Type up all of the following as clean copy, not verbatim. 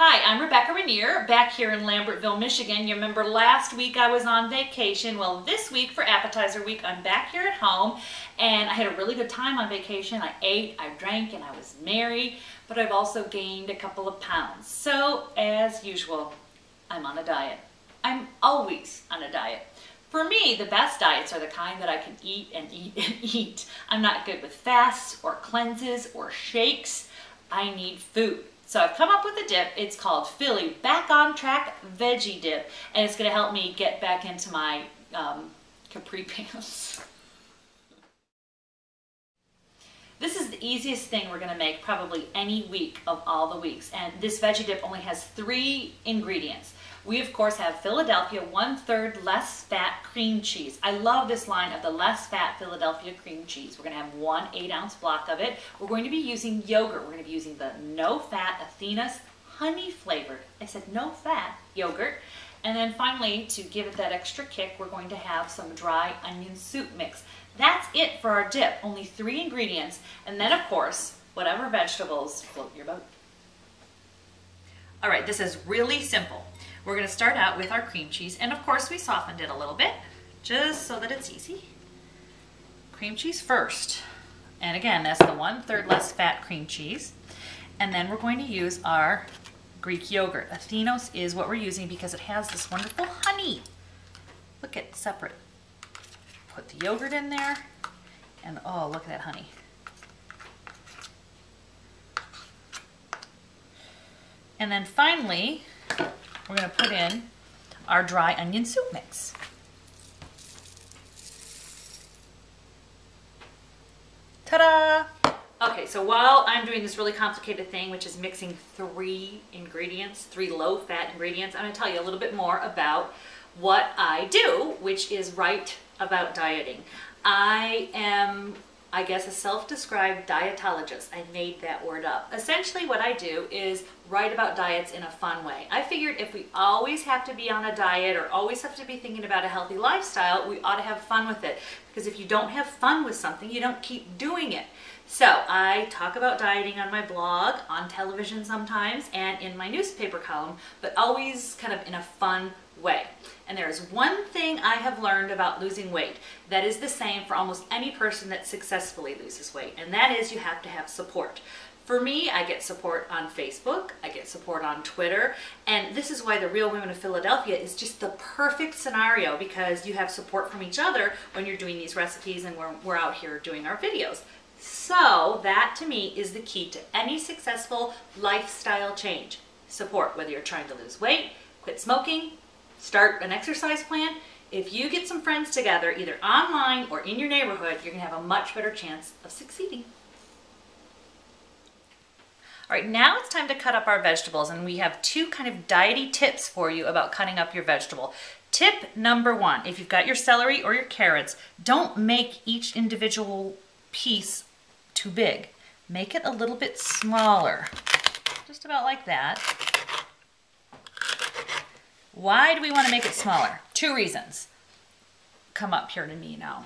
Hi, I'm Rebecca Regnier, back here in Lambertville, Michigan. You remember last week I was on vacation. Well, this week for appetizer week, I'm back here at home, and I had a really good time on vacation. I ate, I drank, and I was merry, but I've also gained a couple of pounds. So, as usual, I'm on a diet. I'm always on a diet. For me, the best diets are the kind that I can eat and eat and eat. I'm not good with fasts or cleanses or shakes. I need food. So I've come up with a dip. It's called Philly Back on Track Veggie Dip, and it's going to help me get back into my capri pants. This is the easiest thing we're going to make probably any week of all the weeks, and this veggie dip only has 3 ingredients. We of course have Philadelphia 1/3 less fat cream cheese. I love this line of the less fat Philadelphia cream cheese. We're going to have 1 8-ounce block of it. We're going to be using yogurt. We're going to be using the no fat Athena's honey flavored, I said no fat yogurt. And then finally, to give it that extra kick, we're going to have some dry onion soup mix. That's it for our dip. Only 3 ingredients. And then of course, whatever vegetables float your boat. All right, this is really simple. We're going to start out with our cream cheese, and of course we softened it a little bit, just so that it's easy. Cream cheese first, and again, that's the 1/3 less fat cream cheese. And then we're going to use our Greek yogurt. Athenos is what we're using because it has this wonderful honey. Look at separate. Put the yogurt in there, and oh, look at that honey. And then finally, we're going to put in our dry onion soup mix. Ta-da! Okay, so while I'm doing this really complicated thing, which is mixing 3 ingredients, 3 low-fat ingredients, I'm going to tell you a little bit more about what I do, which is write about dieting. I am, I guess, a self-described dietologist. I made that word up. Essentially what I do is write about diets in a fun way. I figured if we always have to be on a diet or always have to be thinking about a healthy lifestyle, we ought to have fun with it. Because if you don't have fun with something, you don't keep doing it. So I talk about dieting on my blog, on television sometimes, and in my newspaper column, but always kind of in a fun way. And there is one thing I have learned about losing weight that is the same for almost any person that successfully loses weight, and that is you have to have support. For me, I get support on Facebook, I get support on Twitter, and this is why the Real Women of Philadelphia is just the perfect scenario, because you have support from each other when you're doing these recipes and we're out here doing our videos. So that to me is the key to any successful lifestyle change. Support, whether you're trying to lose weight, quit smoking, start an exercise plan. If you get some friends together, either online or in your neighborhood, you're going to have a much better chance of succeeding. All right, now it's time to cut up our vegetables, and we have 2 kind of diety tips for you about cutting up your vegetable. Tip number 1, if you've got your celery or your carrots, don't make each individual piece too big. Make it a little bit smaller, just about like that. Why do we want to make it smaller? 2 reasons. Come up here to me now.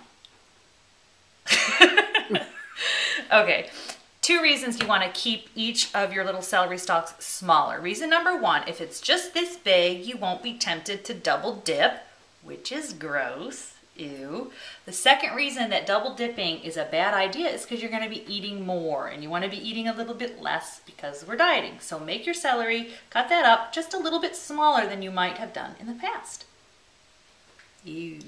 Okay, 2 reasons you want to keep each of your little celery stalks smaller. Reason number 1, if it's just this big, you won't be tempted to double dip, which is gross. Ew. The second reason that double dipping is a bad idea is because you're going to be eating more, and you want to be eating a little bit less because we're dieting. So make your celery, cut that up just a little bit smaller than you might have done in the past. Ew.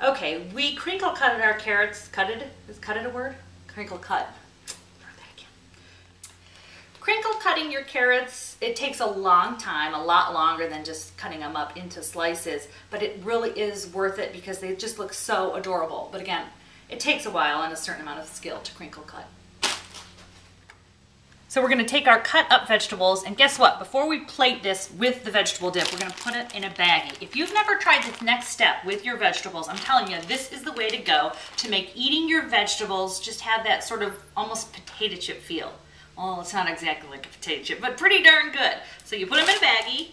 Okay, we crinkle cutted our carrots. Cutted? Is cutted a word? Crinkle cut. Crinkle cutting your carrots, it takes a long time, a lot longer than just cutting them up into slices, but it really is worth it because they just look so adorable. But again, it takes a while and a certain amount of skill to crinkle cut. So we're going to take our cut up vegetables, and guess what? Before we plate this with the vegetable dip, we're going to put it in a baggie. If you've never tried this next step with your vegetables, I'm telling you, this is the way to go to make eating your vegetables just have that sort of almost potato chip feel. Well, it's not exactly like a potato chip, but pretty darn good. So you put them in a baggie,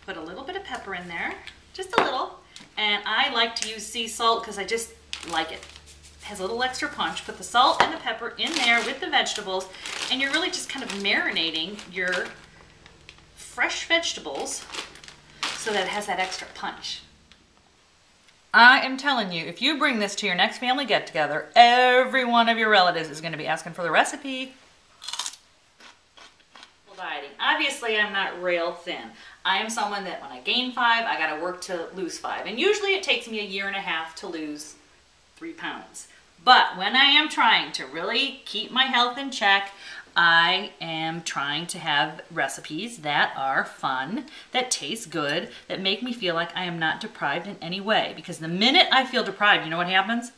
put a little bit of pepper in there, just a little, and I like to use sea salt because I just like it. It has a little extra punch. Put the salt and the pepper in there with the vegetables, and you're really just kind of marinating your fresh vegetables so that it has that extra punch. I am telling you, if you bring this to your next family get-together, every one of your relatives is going to be asking for the recipe. Dieting. Obviously, I'm not rail thin. I am someone that when I gain 5, I got to work to lose 5. And usually it takes me a year and a half to lose 3 pounds. But when I am trying to really keep my health in check, I am trying to have recipes that are fun, that taste good, that make me feel like I am not deprived in any way. Because the minute I feel deprived, you know what happens?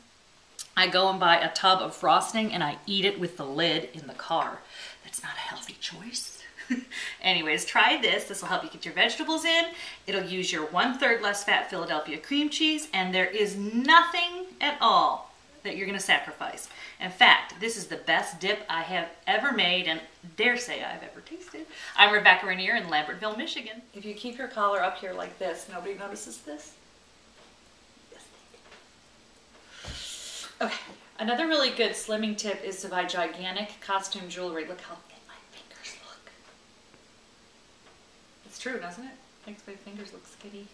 I go and buy a tub of frosting and I eat it with the lid in the car. That's not a healthy choice. Anyways, try this. This will help you get your vegetables in. It'll use your 1/3 less fat Philadelphia cream cheese, and there is nothing at all that you're going to sacrifice. In fact, this is the best dip I have ever made and dare say I've ever tasted. I'm Rebecca Regnier in Lambertville, Michigan. If you keep your collar up here like this, nobody notices this? Yes, they do. Okay, another really good slimming tip is to buy gigantic costume jewelry. Look how thin my fingers look. It's true, doesn't it? Makes my fingers look skinny.